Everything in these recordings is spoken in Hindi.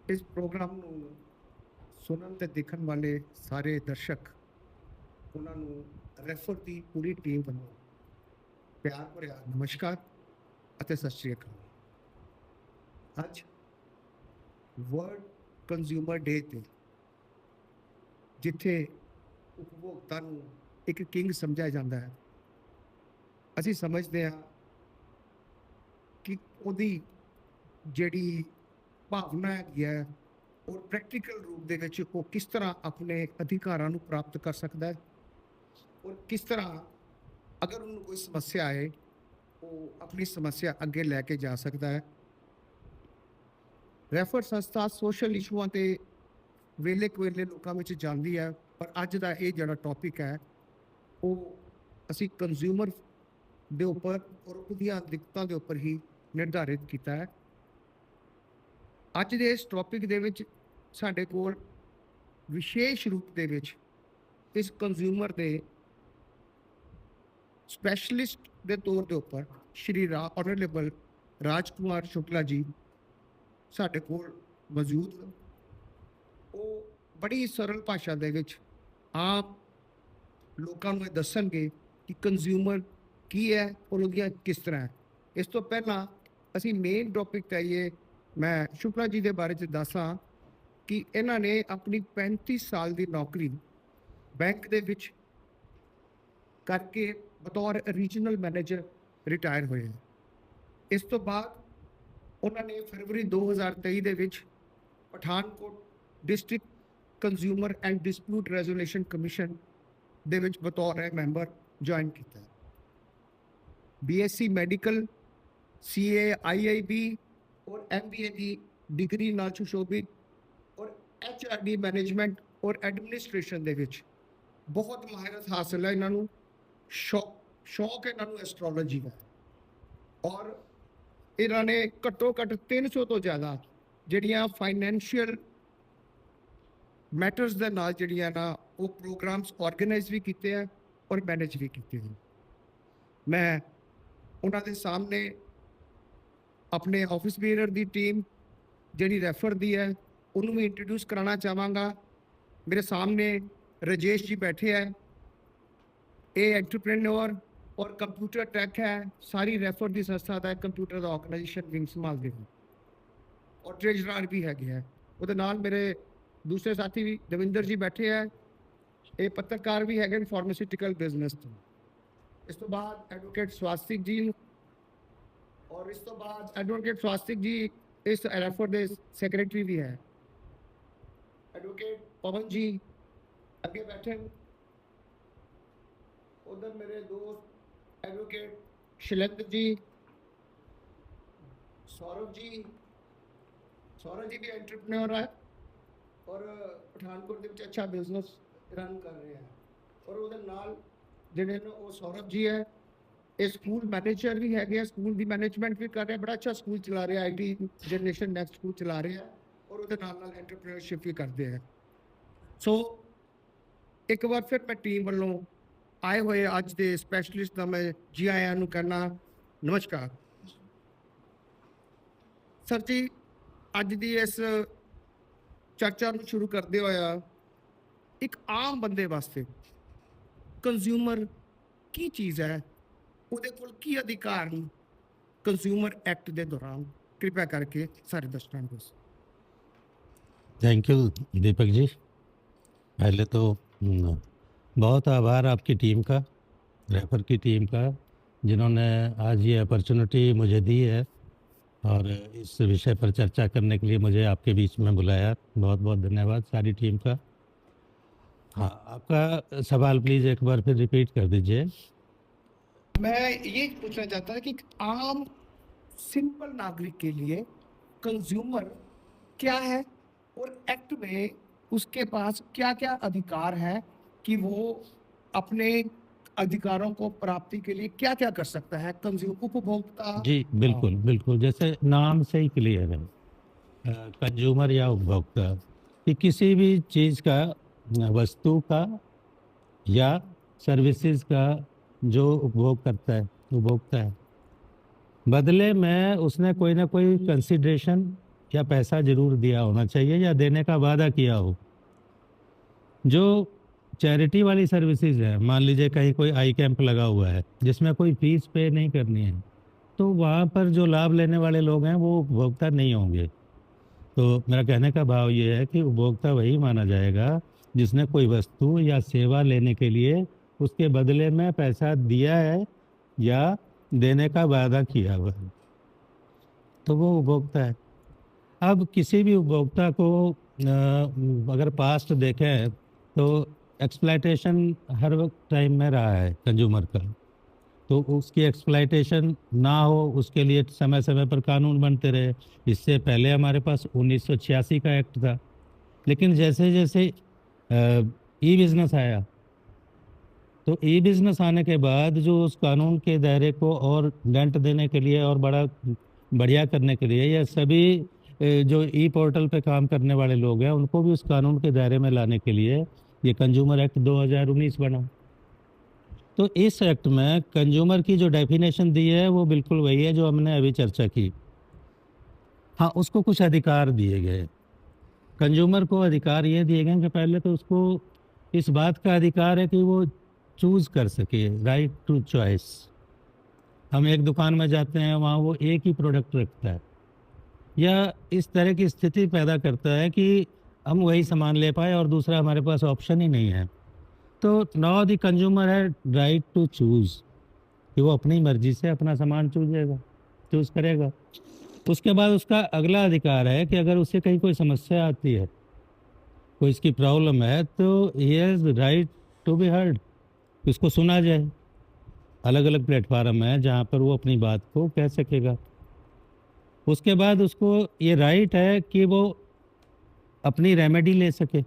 ਇਸ ਪ੍ਰੋਗਰਾਮ ਨੂੰ ਸੁਣਨ ਤੇ ਦੇਖਣ ਵਾਲੇ ਸਾਰੇ ਦਰਸ਼ਕ ਉਹਨਾਂ ਨੂੰ ਰੈਫਰ ਦੀ ਪੂਰੀ ਟੀਮ ਵੱਲੋਂ ਪਿਆਰ ਭਰਿਆ ਨਮਸਕਾਰ ਅਤੇ ਸਤਿ ਸ਼੍ਰੀ ਅਕਾਲ। ਅੱਜ ਵਰਲਡ ਕੰਜ਼ਿਊਮਰ ਡੇ ਤੇ ਜਿੱਥੇ ਉਪਭੋਗਤਾ ਨੂੰ ਇੱਕ ਕਿੰਗ ਸਮਝਿਆ ਜਾਂਦਾ ਹੈ, ਅਸੀਂ ਸਮਝਦੇ ਹਾਂ ਕਿ ਉਹਦੀ ਜਿਹੜੀ ਭਾਵਨਾ ਹੈਗੀ ਹੈ ਔਰ ਪ੍ਰੈਕਟੀਕਲ ਰੂਪ ਦੇ ਵਿੱਚ ਉਹ ਕਿਸ ਤਰ੍ਹਾਂ ਆਪਣੇ ਅਧਿਕਾਰਾਂ ਨੂੰ ਪ੍ਰਾਪਤ ਕਰ ਸਕਦਾ ਹੈ ਔਰ ਕਿਸ ਤਰ੍ਹਾਂ ਅਗਰ ਉਹਨੂੰ ਕੋਈ ਸਮੱਸਿਆ ਆਏ ਉਹ ਆਪਣੀ ਸਮੱਸਿਆ ਅੱਗੇ ਲੈ ਕੇ ਜਾ ਸਕਦਾ ਹੈ। ਰੈਫਰ ਸੰਸਥਾ ਸੋਸ਼ਲ ਇਸ਼ੂਆਂ ਤੇ ਵੇਲੇ ਕੁਵੇਲੇ ਲੋਕਾਂ ਵਿੱਚ ਜਾਂਦੀ ਹੈ, ਪਰ ਅੱਜ ਦਾ ਇਹ ਜਿਹੜਾ ਟੌਪਿਕ ਹੈ ਉਹ ਅਸੀਂ ਕੰਜ਼ਿਊਮਰ ਦੇ ਉੱਪਰ ਔਰ ਉਹਦੀਆਂ ਦਿੱਕਤਾਂ ਦੇ ਉੱਪਰ ਹੀ ਨਿਰਧਾਰਿਤ ਕੀਤਾ ਹੈ। ਅੱਜ ਦੇ ਇਸ ਟੌਪਿਕ ਦੇ ਵਿੱਚ ਸਾਡੇ ਕੋਲ ਵਿਸ਼ੇਸ਼ ਰੂਪ ਦੇ ਵਿੱਚ ਇਸ ਕੰਜ਼ਿਊਮਰ ਦੇ ਸਪੈਸ਼ਲਿਸਟ ਦੇ ਤੌਰ ਦੇ ਉੱਪਰ ਸ਼੍ਰੀ ਆਨਰੇਬਲ ਰਾਜ ਕੁਮਾਰ ਸ਼ੁਕਲਾ ਜੀ ਸਾਡੇ ਕੋਲ ਮੌਜੂਦ ਹਨ। ਉਹ ਬੜੀ ਸਰਲ ਭਾਸ਼ਾ ਦੇ ਵਿੱਚ ਆਮ ਲੋਕਾਂ ਨੂੰ ਇਹ ਦੱਸਣਗੇ ਕਿ ਕੰਜ਼ਿਊਮਰ ਕੀ ਹੈ ਔਰ ਉਹਦੀਆਂ ਕਿਸ ਤਰ੍ਹਾਂ ਹੈ। ਇਸ ਤੋਂ ਪਹਿਲਾਂ ਅਸੀਂ ਮੇਨ ਟੌਪਿਕ ਤੇ ਆਈਏ। ਮੈਂ ਸ਼ੁਕਲਾ ਜੀ ਦੇ ਬਾਰੇ 'ਚ ਦੱਸਾਂ ਕਿ ਇਹਨਾਂ ਨੇ ਆਪਣੀ 35 ਸਾਲ ਦੀ ਨੌਕਰੀ ਬੈਂਕ ਦੇ ਵਿੱਚ ਕਰਕੇ ਬਤੌਰ ਰੀਜਨਲ ਮੈਨੇਜਰ ਰਿਟਾਇਰ ਹੋਏ। ਇਸ ਤੋਂ ਬਾਅਦ ਉਹਨਾਂ ਨੇ ਫਰਵਰੀ 2023 ਦੇ ਵਿੱਚ Pathankot district consumer and dispute resolution commission ਦੇ ਵਿੱਚ ਬਤੌਰ ਮੈਂਬਰ ਜੁਆਇਨ ਕੀਤਾ। BSc ਮੈਡੀਕਲ, CA IIB ਔਰ MBA ਦੀ ਡਿਗਰੀ ਨਾਲ ਸੁਸ਼ੋਭਿਤ ਔਰ HRD ਮੈਨੇਜਮੈਂਟ ਔਰ ਐਡਮਿਨਿਸਟ੍ਰੇਸ਼ਨ ਦੇ ਵਿੱਚ ਬਹੁਤ ਮਾਹਿਰਤ ਹਾਸਲ ਹੈ ਇਹਨਾਂ ਨੂੰ। ਸ਼ੌਕ ਇਹਨਾਂ ਨੂੰ ਐਸਟ੍ਰੋਲੋਜੀ ਦਾ ਔਰ ਇਹਨਾਂ ਨੇ ਘੱਟੋ ਘੱਟ 300 ਤੋਂ ਜ਼ਿਆਦਾ ਜਿਹੜੀਆਂ ਫਾਈਨੈਂਸ਼ੀਅਲ ਮੈਟਰਸ ਦੇ ਨਾਲ ਜਿਹੜੀਆਂ ਨਾ ਉਹ ਪ੍ਰੋਗਰਾਮਸ ਆਰਗੇਨਾਈਜ਼ ਵੀ ਕੀਤੇ ਹੈ ਔਰ ਮੈਨੇਜ ਵੀ ਕੀਤੇ ਹਨ। ਮੈਂ ਉਹਨਾਂ ਦੇ ਸਾਹਮਣੇ ਆਪਣੇ ਆਫਿਸ ਬੀਅਰਰ ਦੀ ਟੀਮ ਜਿਹੜੀ ਰੈਫਰ ਦੀ ਹੈ ਉਹਨੂੰ ਵੀ ਇੰਟਰੋਡਿਊਸ ਕਰਾਉਣਾ ਚਾਹਾਂਗਾ। ਮੇਰੇ ਸਾਹਮਣੇ ਰਾਜੇਸ਼ ਜੀ ਬੈਠੇ ਹੈ, ਇਹ ਐਂਟਰਪ੍ਰੇਨਿਓਰ ਔਰ ਕੰਪਿਊਟਰ ਟੈਕ ਹੈ, ਸਾਰੀ ਰੈਫਰ ਦੀ ਸੰਸਥਾ ਦਾ ਕੰਪਿਊਟਰ ਦਾ ਆਰਗੇਨਾਈਜੇਸ਼ਨ ਵਿੰਗ ਸੰਭਾਲਦੇ ਹਨ ਔਰ ਟ੍ਰੇਜਰਰ ਵੀ ਹੈਗੇ ਹੈ। ਉਹਦੇ ਨਾਲ ਮੇਰੇ ਦੂਸਰੇ ਸਾਥੀ ਵੀ ਦਵਿੰਦਰ ਜੀ ਬੈਠੇ ਹੈ, ਇਹ ਪੱਤਰਕਾਰ ਵੀ ਹੈਗੇ ਫਾਰਮਾਸਿਊਟੀਕਲ ਬਿਜ਼ਨਸ ਤੋਂ। ਇਸ ਤੋਂ ਬਾਅਦ ਐਡਵੋਕੇਟ ਸਵਾਸਤਿਕ ਜੀ ਔਰ ਇਸ ਤੋਂ ਬਾਅਦ ਐਡਵੋਕੇਟ ਸਵਾਸਤਿਕ ਜੀ ਇਸ ਰੈਫਰ ਦੇ ਸੈਕਟਰੀ ਵੀ ਹੈ। ਐਡਵੋਕੇਟ ਪਵਨ ਜੀ ਅੱਗੇ ਬੈਠੇ। उधर मेरे दोस्त एडवोकेट शैलेंद्र जी, सौरभ जी भी एंटरप्रेन्योर है और पठानकोट ਦੇ ਵਿੱਚ ਅੱਛਾ ਬਿਜ਼ਨਸ ਰਨ ਕਰ ਰਹੇ ਹੈ। ਔਰ ਉਹਦੇ ਨਾਲ ਜਿਹੜੇ ਨੇ ਉਹ ਸੌਰਭ ਜੀ ਹੈ, ਇਹ ਸਕੂਲ ਮੈਨੇਜਰ ਵੀ ਹੈਗੇ ਆ, ਸਕੂਲ ਦੀ ਮੈਨੇਜਮੈਂਟ ਵੀ ਕਰ ਰਿਹਾ, ਬੜਾ ਅੱਛਾ ਸਕੂਲ ਚਲਾ ਰਿਹਾ, IT ਜਨਰੇਸ਼ਨ ਨੈਕਸਟ ਸਕੂਲ ਚਲਾ ਰਿਹਾ ਔਰ ਉਹਦੇ ਨਾਲ ਐਂਟਰਪ੍ਰੀਨਰਸ਼ਿਪ ਵੀ ਕਰਦੇ ਆ। ਸੋ ਇੱਕ ਵਾਰ ਫਿਰ ਮੈਂ ਟੀਮ ਵੱਲੋਂ ਆਏ ਹੋਏ ਅੱਜ ਦੇ ਸਪੈਸ਼ਲਿਸਟ ਦਾ ਮੈਂ ਜੀ ਆਇਆਂ ਨੂੰ ਕਹਿਣਾ ਨਮਸਕਾਰ। ਸਰ ਜੀ, ਅੱਜ ਦੀ ਇਸ ਚਰਚਾ ਨੂੰ ਸ਼ੁਰੂ ਕਰਦੇ ਹੋਇਆ ਇੱਕ ਆਮ ਬੰਦੇ ਵਾਸਤੇ ਕੰਜ਼ਿਊਮਰ ਕੀ ਚੀਜ਼ ਹੈ, ਉਹਦੇ ਕੋਲ ਕੀ ਅਧਿਕਾਰ ਨੇ ਕੰਜ਼ਿਊਮਰ ਐਕਟ ਦੇ ਦੌਰਾਨ, ਕਿਰਪਾ ਕਰਕੇ ਸਾਰੇ ਦਰਸ਼ਕਾਂ ਨੂੰ ਦੱਸੋ। Thank you Deepak ji. पहले तो बहुत आभार आपकी टीम का, रेफर की टीम का, जिन्होंने आज ये अपॉर्चुनिटी मुझे दी है और इस विषय पर चर्चा करने के लिए मुझे आपके बीच में बुलाया। बहुत बहुत धन्यवाद सारी टीम का। हाँ, आपका सवाल प्लीज़ एक बार फिर रिपीट कर दीजिए। मैं ये पूछना चाहता था कि आम सिंपल नागरिक के लिए कंज्यूमर क्या है और एक्ट में उसके पास क्या क्या अधिकार है कि वो अपने अधिकारों को प्राप्ति के लिए क्या क्या कर सकता है उपभोक्ता। जी बिल्कुल बिल्कुल, जैसे नाम से ही क्लियर है, कंज्यूमर या उपभोक्ता कि किसी भी चीज़ का, वस्तु का या सर्विसेज का जो उपभोग करता है, उपभोक्ता है, बदले में उसने कोई ना कोई कंसिडरेशन या पैसा जरूर दिया होना चाहिए या देने का वादा किया हो। जो चैरिटी वाली सर्विसेज है, मान लीजिए कहीं कोई आई कैंप लगा हुआ है जिसमें कोई फीस पे नहीं करनी है, तो वहाँ पर जो लाभ लेने वाले लोग हैं वो उपभोक्ता नहीं होंगे। तो मेरा कहने का भाव ये है कि उपभोक्ता वही माना जाएगा जिसने कोई वस्तु या सेवा लेने के लिए उसके बदले में पैसा दिया है या देने का वादा किया हुआ है, तो वो उपभोक्ता है। अब किसी भी उपभोक्ता को अगर पास्ट देखें तो एक्सप्लॉयटेशन हर वक्त टाइम में रहा है कंज्यूमर का, तो उसकी एक्सप्लॉयटेशन ना हो उसके लिए समय समय पर कानून बनते रहे। इससे पहले हमारे पास 1986 का एक्ट था, लेकिन जैसे जैसे ई बिज़नेस आया, तो ई बिज़नेस आने के बाद जो उस कानून के दायरे को और डेंट देने के लिए और बढ़िया करने के लिए, या सभी जो ई पोर्टल पे काम करने वाले लोग हैं उनको भी उस कानून के दायरे में लाने के लिए ये कंज्यूमर एक्ट 2019 बना। तो इस एक्ट में कंज्यूमर की जो डेफिनेशन दी है वो बिल्कुल वही है जो हमने अभी चर्चा की। हाँ, उसको कुछ अधिकार दिए गए। कंज्यूमर को अधिकार ये दिए गए कि पहले तो उसको इस बात का अधिकार है कि वो चूज़ कर सके, राइट टू चॉइस। हम एक दुकान में जाते हैं, वहाँ वो एक ही प्रोडक्ट रखता है, या इस तरह की स्थिति पैदा करता है कि हम वही सामान ले पाए और दूसरा हमारे पास ऑप्शन ही नहीं है। तो नाउ द कंज्यूमर है राइट टू चूज़, कि वो अपनी मर्जी से अपना सामान चूज़ करेगा। उसके बाद उसका अगला अधिकार है कि अगर उससे कहीं कोई समस्या आती है, कोई इसकी प्रॉब्लम है, तो he has right to be heard, उसको सुना जाए। अलग अलग प्लेटफार्म है जहाँ पर वो अपनी बात को कह सकेगा। उसके बाद उसको ये राइट है कि वो अपनी रेमेडी ले सके,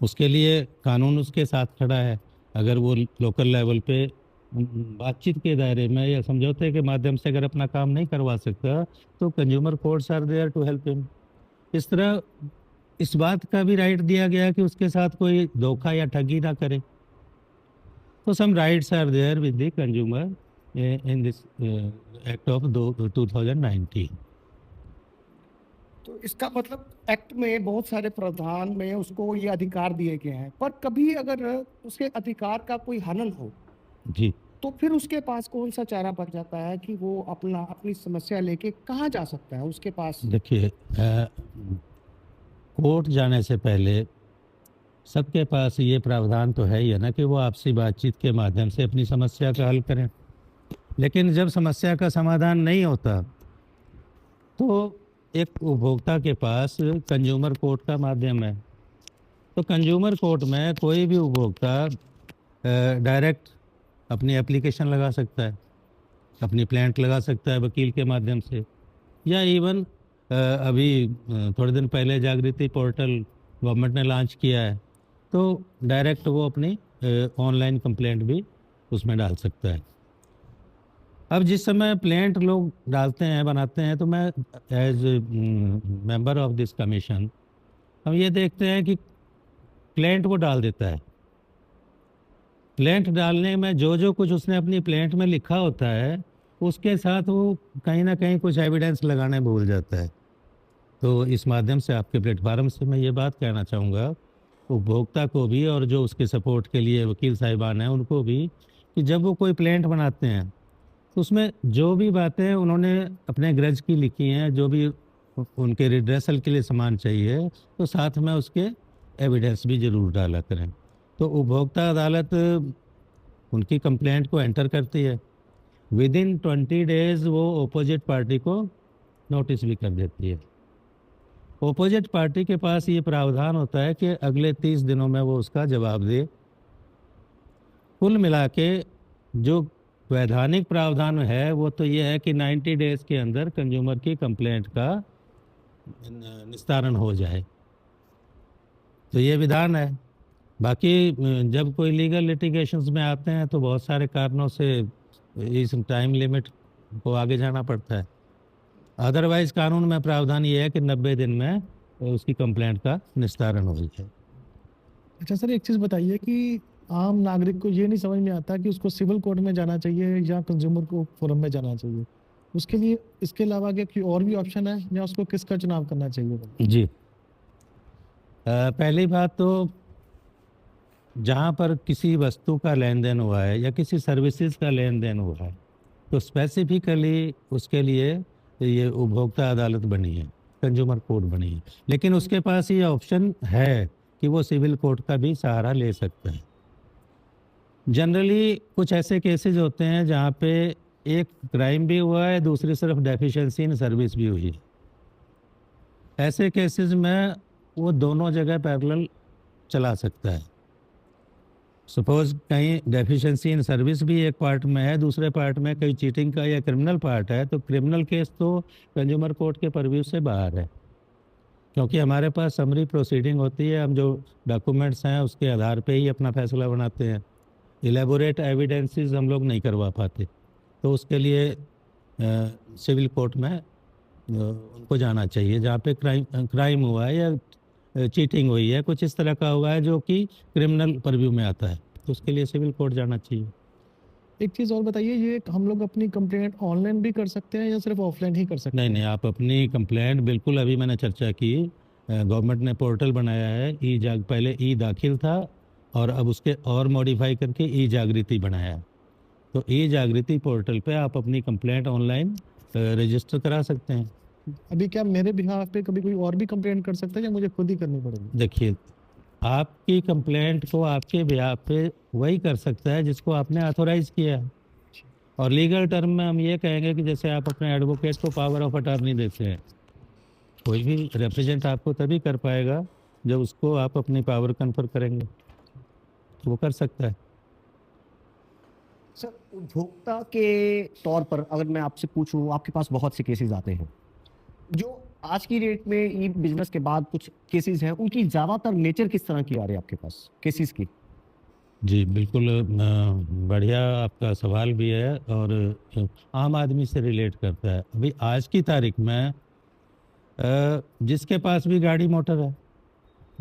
उसके लिए कानून उसके साथ खड़ा है। अगर वो लोकल लेवल पे बातचीत के दायरे में या समझौते के माध्यम से अगर अपना काम नहीं करवा सकता, तो consumer courts are there to help him. इस तरह इस बात का भी राइट दिया गया कि उसके साथ कोई धोखा या ठगी ना करे। तो some rights are there with the consumer in this act of 2019। तो इसका मतलब एक्ट में बहुत सारे प्रावधान में उसको ये अधिकार दिए गए हैं, पर कभी अगर उसके अधिकार का कोई हनन हो जी, तो फिर उसके पास कौन सा चारा बच जाता है कि वो अपनी समस्या लेके कहाँ जा सकता है उसके पास? देखिए, कोर्ट जाने से पहले सबके पास ये प्रावधान तो है ही है ना कि वो आपसी बातचीत के माध्यम से अपनी समस्या का हल करें। लेकिन जब समस्या का समाधान नहीं होता, तो एक उपभोक्ता के पास कंज्यूमर कोर्ट का माध्यम है। तो कंज्यूमर कोर्ट में कोई भी उपभोक्ता डायरेक्ट अपनी एप्लीकेशन लगा सकता है, अपनी प्लेंट लगा सकता है वकील के माध्यम से, या इवन अभी थोड़े दिन पहले जागृति पोर्टल गवर्नमेंट ने लॉन्च किया है, तो डायरेक्ट वो अपनी ऑनलाइन कंप्लेंट भी उसमें डाल सकता है। अब जिस समय प्लेंट लोग डालते हैं, बनाते हैं, तो मैं as member of this commission हम ये देखते हैं कि प्लेंट वो डाल देता है। प्लेंट डालने में जो जो कुछ उसने अपनी प्लेंट में लिखा होता है, उसके साथ वो कहीं ना कहीं कुछ एविडेंस लगाने भूल जाता है। तो इस माध्यम से आपके प्लेटफार्म से मैं ये बात कहना चाहूँगा उपभोक्ता को भी और जो उसके सपोर्ट के लिए वकील साहिबान हैं उनको भी, कि जब वो कोई प्लेंट बनाते हैं तो उसमें जो भी बातें उन्होंने अपने ग्रज की लिखी हैं, जो भी उनके रिड्रेसल के लिए सामान चाहिए, तो साथ में उसके एविडेंस भी ज़रूर डाला करें। तो उपभोक्ता अदालत उनकी कंप्लेंट को एंटर करती है, विद इन 20 डेज़ वो अपोजिट पार्टी को नोटिस भी कर देती है। अपोजिट पार्टी के पास ये प्रावधान होता है कि अगले 30 दिनों में वो उसका जवाब दे। कुल मिला के जो वैधानिक प्रावधान है वो तो ये है कि 90 डेज़ के अंदर कंज्यूमर की कंप्लेंट का निस्तारण हो जाए, तो ये विधान है। बाकी जब कोई लीगल लिटिगेशंस में आते हैं तो बहुत सारे कारणों से इस टाइम लिमिट को आगे जाना पड़ता है। अदरवाइज कानून में प्रावधान ये है कि 90 दिन में उसकी कंप्लेंट का निस्तारण हो जाए। अच्छा सर, एक चीज़ बताइए कि आम नागरिक को ये नहीं समझ में आता कि उसको सिविल कोर्ट में जाना चाहिए या कंज्यूमर को फोरम में जाना चाहिए। उसके लिए इसके अलावा क्या कोई और भी ऑप्शन है या उसको किसका चुनाव करना चाहिए? जी, पहली बात तो जहाँ पर किसी वस्तु का लेन देन हुआ है या किसी सर्विसेज का लेन देन हुआ है तो स्पेसिफिकली उसके लिए ये उपभोक्ता अदालत बनी है, कंज्यूमर कोर्ट बनी है। लेकिन उसके पास ये ऑप्शन है कि वो सिविल कोर्ट का भी सहारा ले सकता है। जनरली कुछ ऐसे केसेस होते हैं जहाँ पे एक क्राइम भी हुआ है, दूसरी तरफ डेफिशिएंसी इन सर्विस भी हुई है। ऐसे केसेस में वो दोनों जगह पैरेलल चला सकता है। सपोज कहीं डेफिशिएंसी इन सर्विस भी एक पार्ट में है, दूसरे पार्ट में कहीं चीटिंग का या क्रिमिनल पार्ट है, तो क्रिमिनल केस तो कंज्यूमर कोर्ट के परव्यू से बाहर है, क्योंकि हमारे पास समरी प्रोसीडिंग होती है। हम जो डॉक्यूमेंट्स हैं उसके आधार पे ही अपना फैसला बनाते हैं। इलेबोरेट एविडेंसेस हम लोग नहीं करवा पाते, तो उसके लिए सिविल कोर्ट में उनको जाना चाहिए जहाँ पे क्राइम हुआ है या चीटिंग हुई है, कुछ इस तरह का हुआ है जो कि क्रिमिनल परव्यू में आता है, तो उसके लिए सिविल कोर्ट जाना चाहिए। एक चीज़ और बताइए, ये हम लोग अपनी कंप्लेंट ऑनलाइन भी कर सकते हैं या सिर्फ ऑफलाइन ही कर सकते नहीं, आप अपनी कंप्लेंट बिल्कुल, अभी मैंने चर्चा की, गवर्नमेंट ने पोर्टल बनाया है पहले ई दाखिल था और अब उसके और मॉडिफाई करके ई जागृति बनाया है। तो ई जागृति पोर्टल पे आप अपनी कंप्लेंट ऑनलाइन रजिस्टर करा सकते हैं। अभी क्या मेरे बिहाफ पे कभी कोई और भी कंप्लेंट कर सकता है या मुझे खुद ही करनी पड़ेगी? देखिए, आपकी कंप्लेंट को आपके बिहाफ पे वही कर सकता है जिसको आपने ऑथोराइज किया है। और लीगल टर्म में हम ये कहेंगे कि जैसे आप अपने एडवोकेट को पावर ऑफ अटॉर्नी देते हैं, कोई भी रिप्रेजेंट आपको तभी कर पाएगा जब उसको आप अपनी पावर कन्फर करेंगे, तो वो कर सकता है। सर, उपभोक्ता के तौर पर अगर मैं आपसे पूछूं, आपके पास बहुत से केसेस आते हैं जो आज की डेट में ई बिजनेस के बाद कुछ केसेस हैं, उनकी ज़्यादातर नेचर किस तरह की आ रही है आपके पास केसेस की? जी बिल्कुल, बढ़िया आपका सवाल भी है और आम आदमी से रिलेट करता है। अभी आज की तारीख में जिसके पास भी गाड़ी मोटर है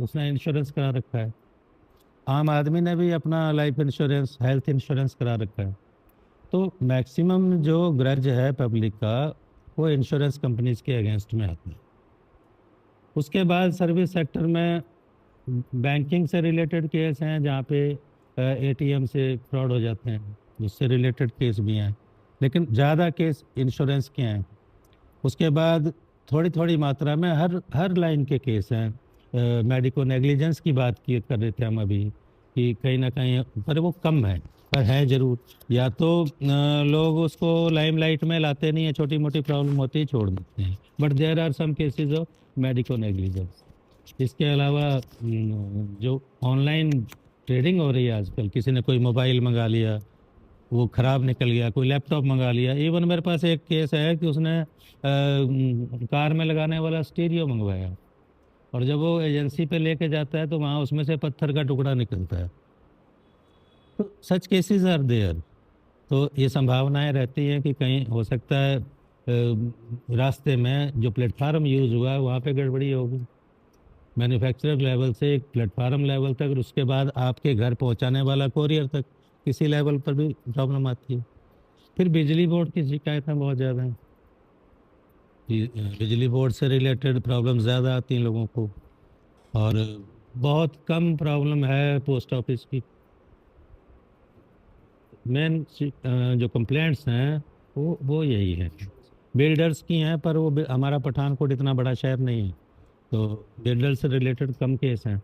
उसने इंश्योरेंस करा रखा है, आम आदमी ने भी अपना लाइफ इंश्योरेंस, हेल्थ इंश्योरेंस करा रखा है। तो मैक्सिमम जो ग्रज है पब्लिक का वो इंश्योरेंस कंपनीज के अगेंस्ट में आता है। उसके बाद सर्विस सेक्टर में बैंकिंग से रिलेटेड केस हैं जहाँ पे एटीएम से फ्रॉड हो जाते हैं, उससे रिलेटेड केस भी हैं, लेकिन ज़्यादा केस इंश्योरेंस के हैं। उसके बाद थोड़ी थोड़ी मात्रा में हर लाइन के केस हैं। मेडिको नेग्लिजेंस की बात कर रहे थे हम अभी कि कहीं ना कहीं, पर वो कम है, पर है ज़रूर। या तो लोग उसको लाइमलाइट में लाते नहीं है, छोटी मोटी प्रॉब्लम होती है छोड़ देते हैं, but there are some cases of medico negligence. इसके अलावा जो ऑनलाइन ट्रेडिंग हो रही है आजकल, किसी ने कोई मोबाइल मंगा लिया वो ख़राब निकल गया, कोई लैपटॉप मंगा लिया। इवन मेरे पास एक केस है कि उसने कार में लगाने वाला स्टीरियो मंगवाया और जब वो एजेंसी पे लेके जाता है तो वहाँ उसमें से पत्थर का टुकड़ा निकलता है। तो सच केसेस आर देयर। तो ये संभावनाएं रहती हैं कि कहीं हो सकता है रास्ते में जो प्लेटफार्म यूज़ हुआ है वहाँ पे गड़बड़ी होगी, मैन्युफैक्चरर लेवल से एक प्लेटफार्म लेवल तक, उसके बाद आपके घर पहुँचाने वाला कोरियर तक, किसी लेवल पर भी प्रॉब्लम आती है। फिर बिजली बोर्ड की शिकायतें बहुत ज़्यादा हैं, बिजली बोर्ड से रिलेटेड प्रॉब्लम ज़्यादा आती हैं लोगों को, और बहुत कम प्रॉब्लम है पोस्ट ऑफिस की। मेन जो कंप्लेंट्स हैं वो यही है, बिल्डर्स की हैं, पर वो हमारा पठानकोट इतना बड़ा शहर नहीं है, तो बिल्डर से रिलेटेड कम केस हैं।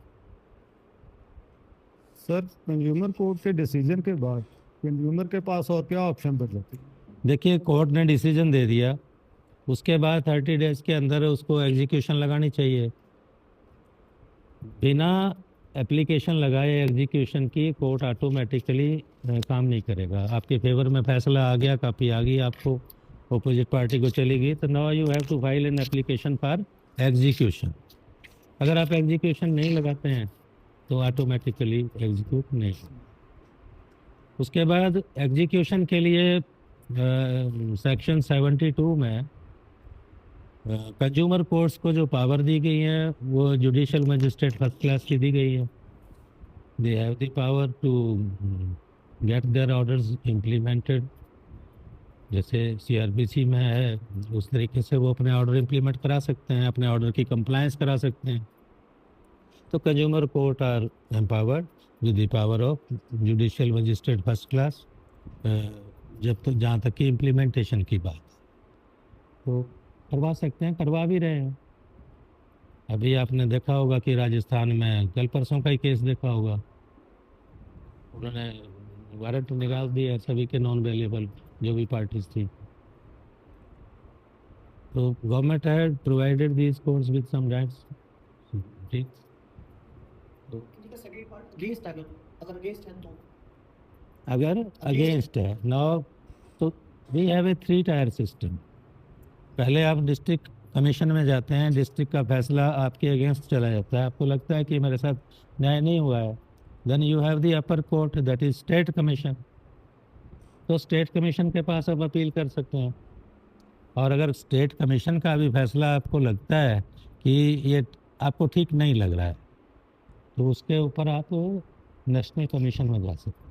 सर, कंज्यूमर कोर्ट के डिसीजन के बाद कंज्यूमर के पास और क्या ऑप्शन बचे? देखिए, कोर्ट ने डिसीजन दे दिया, उसके बाद 30 डेज के अंदर उसको एग्जीक्यूशन लगानी चाहिए। बिना एप्लीकेशन लगाए एग्जीक्यूशन की कोर्ट ऑटोमेटिकली काम नहीं करेगा। आपके फेवर में फैसला आ गया, कापी आ गई आपको, अपोजिट पार्टी को चली गई, तो now you have to file an application for execution. अगर आप एग्जीक्यूशन नहीं लगाते हैं तो ऑटोमेटिकली एग्जीक्यूट नहीं। उसके बाद एग्जीक्यूशन के लिए सेक्शन 72 में कंज्यूमर कोर्ट्स को जो पावर दी गई है वो जुडिशियल मजिस्ट्रेट फर्स्ट क्लास की दी गई है। They have the power to get their orders implemented जैसे सीआरबीसी में है उस तरीके से वो अपने ऑर्डर इम्प्लीमेंट करा सकते हैं, अपने ऑर्डर की कंप्लायंस करा सकते हैं। तो consumer court are empowered with the power of judicial magistrate first class, जब तक जहाँ तक कि इम्प्लीमेंटेशन की बात, तो करवा सकते हैं, करवा भी रहे हैं। अभी आपने देखा होगा कि राजस्थान में कल परसों का ही केस देखा होगा, उन्होंने वारंट निकाल दिए सभी के नॉन अवेलेबल जो भी पार्टीज थी। तो government had provided these courts with some rights. ठीक, तो अगेंस्ट अगर अगेंस्ट है तो अगर अगेंस्ट है नाउ, तो we have a 3 tier system. पहले आप डिस्ट्रिक्ट कमीशन में जाते हैं, डिस्ट्रिक्ट का फैसला आपके अगेंस्ट चला जाता है, आपको लगता है कि मेरे साथ न्याय नहीं हुआ है, then you have the upper court that is state commission. तो स्टेट कमीशन के पास आप अपील कर सकते हैं, और अगर स्टेट कमीशन का भी फैसला आपको लगता है कि ये आपको ठीक नहीं लग रहा है, तो उसके ऊपर आप नेशनल कमीशन में जा सकते हैं,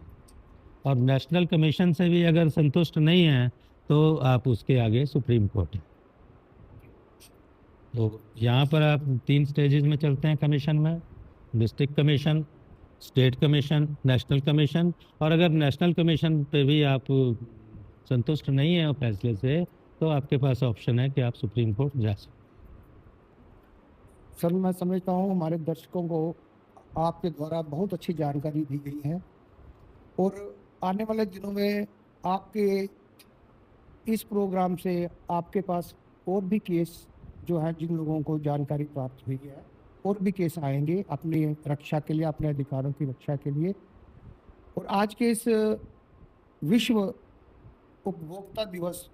और नेशनल कमीशन से भी अगर संतुष्ट नहीं हैं तो आप उसके आगे सुप्रीम कोर्ट है। तो यहाँ पर आप 3 स्टेजेस में चलते हैं कमीशन में, district commission, state commission, national commission. और अगर नेशनल कमीशन पे भी आप संतुष्ट नहीं हैं फैसले से, तो आपके पास ऑप्शन है कि आप सुप्रीम कोर्ट जा सकते हैं। सर, मैं समझता हूँ हमारे दर्शकों को आपके द्वारा बहुत अच्छी जानकारी दी गई है, और आने वाले दिनों में आपके इस प्रोग्राम से आपके पास और भी केस जो है, जिन लोगों को जानकारी प्राप्त हुई है, और भी केस आएंगे अपनी रक्षा के लिए, अपने अधिकारों की रक्षा के लिए। और आज के इस विश्व उपभोक्ता दिवस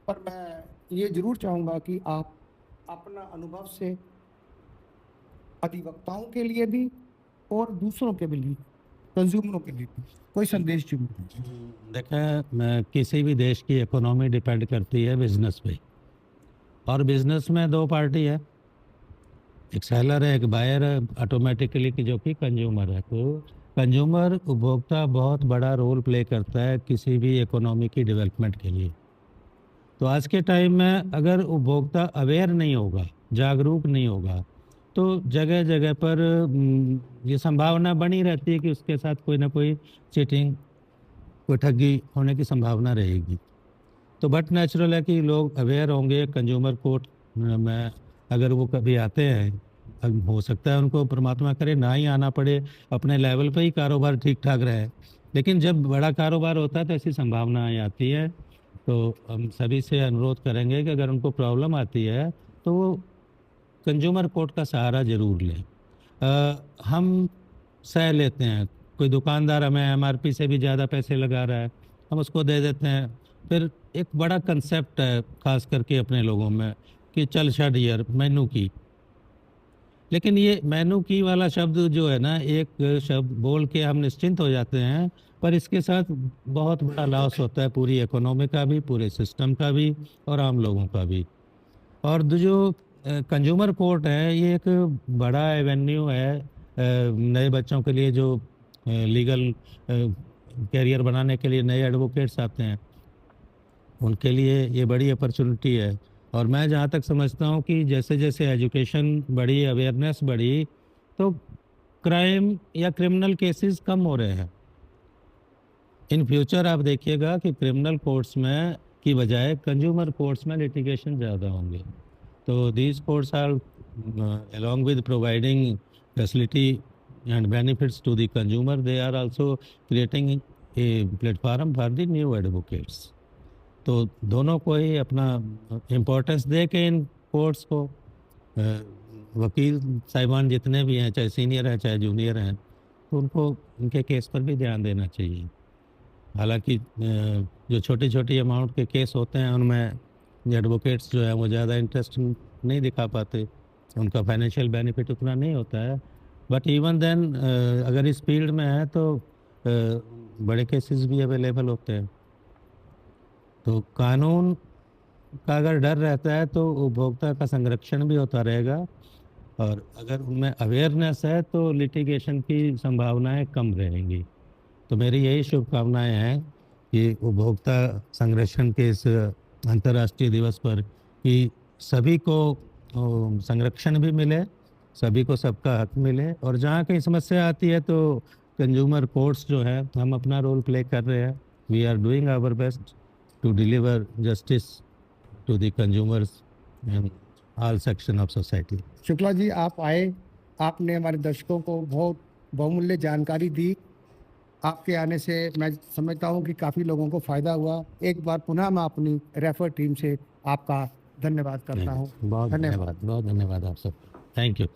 पर मैं ये जरूर चाहूँगा कि आप अपना अनुभव से अधिवक्ताओं के लिए भी और दूसरों के लिए, कंज्यूमरों के लिए भी कोई संदेश जुड़े। देखें, किसी भी देश की इकोनॉमी डिपेंड करती है बिजनेस पे, और बिजनेस में 2 पार्टी है, एक सेलर है, एक बायर है, ऑटोमेटिकली कि जो कि कंज्यूमर है। तो कंज्यूमर उपभोक्ता बहुत बड़ा रोल प्ले करता है किसी भी इकोनॉमी की डेवलपमेंट के लिए। तो आज के टाइम में अगर उपभोक्ता अवेयर नहीं होगा, जागरूक नहीं होगा, तो जगह जगह पर ये संभावना बनी रहती है कि उसके साथ कोई ना कोई चीटिंग, कोई ठगी होने की संभावना रहेगी। तो बट नेचुरल है कि लोग अवेयर होंगे। कंज्यूमर कोर्ट में अगर वो कभी आते हैं, हो सकता है उनको परमात्मा करे ना ही आना पड़े, अपने लेवल पे ही कारोबार ठीक ठाक रहे, लेकिन जब बड़ा कारोबार होता है तो ऐसी संभावनाएं आती है। तो हम सभी से अनुरोध करेंगे कि अगर उनको प्रॉब्लम आती है तो वो कंज्यूमर कोर्ट का सहारा ज़रूर लें। हम सह लेते हैं, कोई दुकानदार हमें एमआरपी से भी ज़्यादा पैसे लगा रहा है, हम उसको दे देते हैं। फिर एक बड़ा कंसेप्ट है खास करके अपने लोगों में कि चल छड़ यार मेनू की, लेकिन ये मेनू की वाला शब्द जो है ना, एक शब्द बोल के हम निश्चिंत हो जाते हैं, पर इसके साथ बहुत बड़ा लॉस होता है पूरी इकोनॉमी का भी, पूरे सिस्टम का भी, और आम लोगों का भी। और जो कंज्यूमर कोर्ट है, ये एक बड़ा एवेन्यू है नए बच्चों के लिए, जो लीगल कैरियर बनाने के लिए नए एडवोकेट्स आते हैं, उनके लिए ये बड़ी अपॉर्चुनिटी है। और मैं जहाँ तक समझता हूँ कि जैसे जैसे एजुकेशन बढ़ी, अवेयरनेस बढ़ी, तो क्राइम या क्रिमिनल केसेस कम हो रहे हैं। इन फ्यूचर आप देखिएगा कि क्रिमिनल कोर्ट्स में की बजाय कंज्यूमर कोर्ट्स में लिटिगेशन ज़्यादा होंगे। तो these courts are along with providing facility and benefits to the consumer, they are also creating a platform for the new advocates. तो दोनों को ही अपना इम्पोर्टेंस दे के इन कोर्ट्स को, वकील साहिबान जितने भी हैं, चाहे सीनियर हैं चाहे जूनियर हैं, तो उनको उनके केस पर भी ध्यान देना चाहिए। हालांकि जो छोटी छोटी अमाउंट के केस होते हैं उनमें एडवोकेट्स जो है वो ज़्यादा इंटरेस्ट नहीं दिखा पाते, उनका फाइनेंशियल बेनिफिट उतना नहीं होता है। बट इवन देन अगर इस फील्ड में है तो बड़े केसेस भी अवेलेबल होते हैं। तो कानून का अगर डर रहता है तो उपभोक्ता का संरक्षण भी होता रहेगा, और अगर उनमें अवेयरनेस है तो लिटिगेशन की संभावनाएं कम रहेंगी। तो मेरी यही शुभकामनाएं हैं कि उपभोक्ता संरक्षण के इस अंतर्राष्ट्रीय दिवस पर कि सभी को संरक्षण भी मिले, सभी को सबका हक मिले, और जहाँ कहीं समस्या आती है तो कंज्यूमर कोर्ट्स जो है हम अपना रोल प्ले कर रहे हैं. We are doing our best to deliver justice to the consumers in all section of society. Shukla ji, आप आए, आपने हमारे दर्शकों को बहुत बहुमूल्य जानकारी दी. आपके आने से मैं समझता हूं कि काफ़ी लोगों को फ़ायदा हुआ. एक बार पुनः मैं अपनी रेफर टीम से आपका धन्यवाद करता हूं. बहुत धन्यवाद. धन्यवाद, बहुत धन्यवाद आप सब. Thank you.